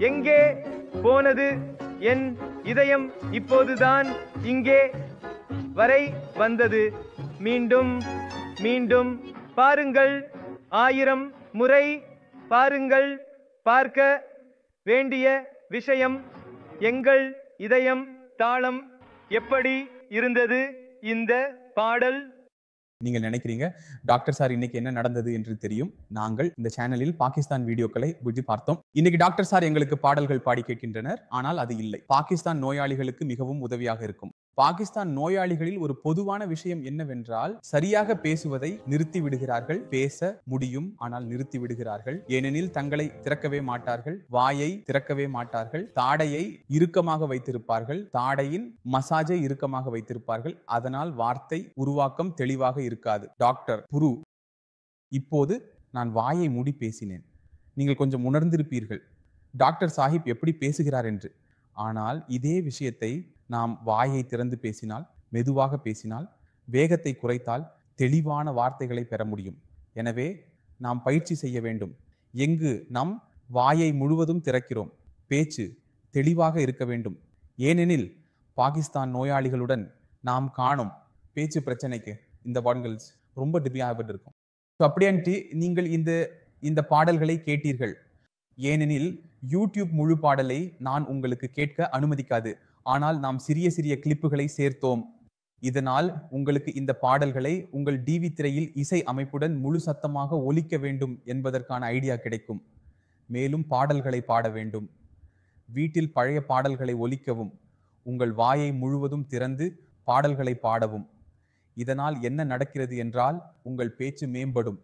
எங்கே போனது என் இதயம்? இப்போதுதான் இங்கே வரை வந்தது. மீண்டும் மீண்டும் பாருங்கள், 1000 முறை பாருங்கள். பார்க்க வேண்டிய விஷயம் எங்கள் இதயம் தாளம் எப்படி இருந்தது இந்த பாடல்? நீங்கள் நினைக்கிறீங்க டாக்டர் சார் இன்னைக்கு என்ன நடந்தது என்று தெரியும். நாங்கள் இந்த சேனலில் பாகிஸ்தான் வீடியோக்களை பார்த்தோம். இன்னைக்கு டாக்டர் சார் எங்களுக்கு பாடல்கள் பாடி கேட்கின்றனர். ஆனால் அது இல்லை. பாகிஸ்தான் நோயாளிகளுக்கு மிகவும் உதவியாக இருக்கும். பாகிஸ்தான் நோயாளிகளில் ஒரு பொதுவான விஷயம் என்னவென்றால், சரியாக பேசுவதை நிறுத்தி விடுகிறார்கள். பேச முடியும், ஆனால் நிறுத்தி விடுகிறார்கள். ஏனெனில் தங்களை திறக்கவே மாட்டார்கள், வாயை திறக்கவே மாட்டார்கள், தாடையை இறுக்கமாக வைத்திருப்பார்கள், தாடையின் மசாஜை இறுக்கமாக வைத்திருப்பார்கள். அதனால் வார்த்தை உருவாக்கம் தெளிவாக இருக்காது. டாக்டர் புரு, இப்போது நான் வாயை மூடி பேசினேன். நீங்கள் கொஞ்சம் உணர்ந்திருப்பீர்கள் டாக்டர் சாஹிப் எப்படி பேசுகிறார் என்று. ஆனால் இதே விஷயத்தை நாம் வாயை திறந்து பேசினால், மெதுவாக பேசினால், வேகத்தை குறைத்தால் தெளிவான வார்த்தைகளை பெற முடியும். எனவே நாம் பயிற்சி செய்ய வேண்டும். எங்கு நம் வாயை முழுவதும் திறக்கிறோம், பேச்சு தெளிவாக இருக்க வேண்டும். ஏனெனில் பாகிஸ்தான் நோயாளிகளுடன் நாம் காணும் பேச்சு பிரச்சனைக்கு இந்த பாடல்கள் ரொம்ப டிபியாபட் இருக்கும். அப்படின்ட்டு நீங்கள் இந்த பாடல்களை கேட்டீர்கள். ஏனெனில் யூடியூப் முழு பாடலை நான் உங்களுக்கு கேட்க அனுமதிக்காது. ஆனால் நாம் சிறிய சிறிய கிளிப்புகளை சேர்த்தோம். இதனால் உங்களுக்கு இந்த பாடல்களை உங்கள் டிவி திரையில் இசை அமைப்புடன் முழு சத்தமாக ஒலிக்க வேண்டும் என்பதற்கான ஐடியா கிடைக்கும். மேலும் பாடல்களை பாட வேண்டும். வீட்டில் பழைய பாடல்களை ஒலிக்கவும், உங்கள் வாயை முழுவதும் திறந்து பாடல்களை பாடவும். இதனால் என்ன நடக்கிறது என்றால், உங்கள் பேச்சு மேம்படும்.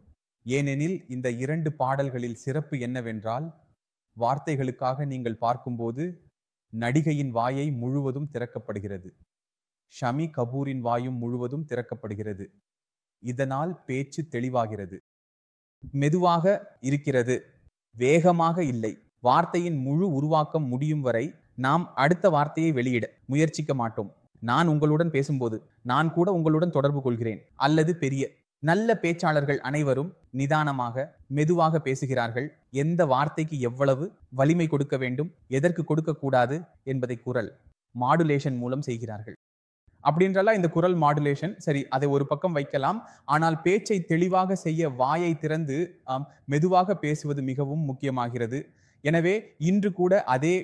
ஏனெனில் இந்த 2 பாடல்களில் சிறப்பு என்னவென்றால், வார்த்தைகளுக்காக நீங்கள் பார்க்கும்போது நடிகையின் வாயை முழுவதும் திறக்கப்படுகிறது, ஷமி கபூரின் வாயும் முழுவதும் திறக்கப்படுகிறது. இதனால் பேச்சு தெளிவாகிறது, மெதுவாக இருக்கிறது, வேகமாக இல்லை. வார்த்தையின் முழு உருவாக்கம் முடியும் வரை நாம் அடுத்த வார்த்தையை வெளியிட முயற்சிக்க மாட்டோம். நான் உங்களுடன் பேசும்போது நான் கூட உங்களுடன் தொடர்பு கொள்கிறேன். அல்லது பெரிய நல்ல பேச்சாளர்கள் அனைவரும் நிதானமாக மெதுவாக பேசுகிறார்கள். எந்த வார்த்தைக்கு எவ்வளவு வலிமை கொடுக்க வேண்டும், எதற்கு கொடுக்க கூடாது என்பதை குரல் மாடுலேஷன் மூலம் செய்கிறார்கள். அப்படின்றலாம் இந்த குரல் மாடுலேஷன் சரி, அதை ஒரு பக்கம் வைக்கலாம். ஆனால் பேச்சை தெளிவாக செய்ய வாயை திறந்து மெதுவாக பேசுவது மிகவும் முக்கியமாகிறது. எனவே இன்று கூட அதே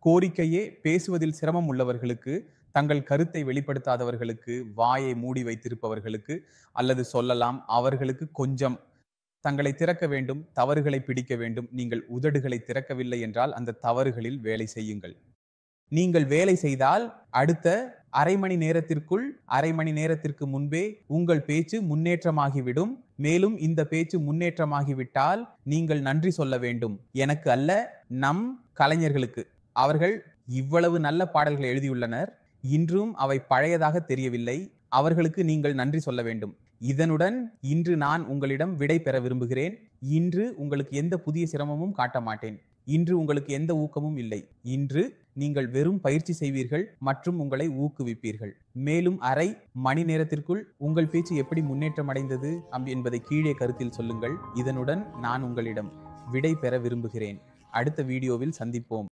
கோரிக்கையே பேசுவதில் சிரமம் உள்ளவர்களுக்கு, தங்கள் கருத்தை வெளிப்படுத்தாதவர்களுக்கு, வாயை மூடி வைத்திருப்பவர்களுக்கு அல்லது சொல்லலாம் அவர்களுக்கு கொஞ்சம் தங்களை திறக்க வேண்டும், தவறுகளை பிடிக்க வேண்டும். நீங்கள் உதடுகளை திறக்கவில்லை என்றால் அந்த தவறுகளில் வேலை செய்யுங்கள். நீங்கள் வேலை செய்தால் அடுத்த அரை மணி நேரத்திற்கு முன்பே உங்கள் பேச்சு முன்னேற்றமாகிவிடும். மேலும் இந்த பேச்சு முன்னேற்றமாகிவிட்டால் நீங்கள் நன்றி சொல்ல வேண்டும். எனக்கு அல்ல, நம் கலைஞர்களுக்கு. அவர்கள் இவ்வளவு நல்ல பாடல்களை எழுதியுள்ளனர். இன்றும் அவை பழையதாக தெரியவில்லை. அவர்களுக்கு நீங்கள் நன்றி சொல்ல வேண்டும். இதனுடன் இன்று நான் உங்களிடம் விடை பெற விரும்புகிறேன். இன்று உங்களுக்கு எந்த புதிய சிரமமும் காட்ட மாட்டேன். இன்று உங்களுக்கு எந்த ஊக்கமும் இல்லை. இன்று நீங்கள் வெறும் பயிற்சி செய்வீர்கள் மற்றும் உங்களை ஊக்குவிப்பீர்கள். மேலும் அரை மணி நேரத்திற்குள் உங்கள் பேச்சு எப்படி முன்னேற்றம் அடைந்தது என்பதை கீழே கருத்தில் சொல்லுங்கள். இதனுடன் நான் உங்களிடம் விடை பெற விரும்புகிறேன். அடுத்த வீடியோவில் சந்திப்போம்.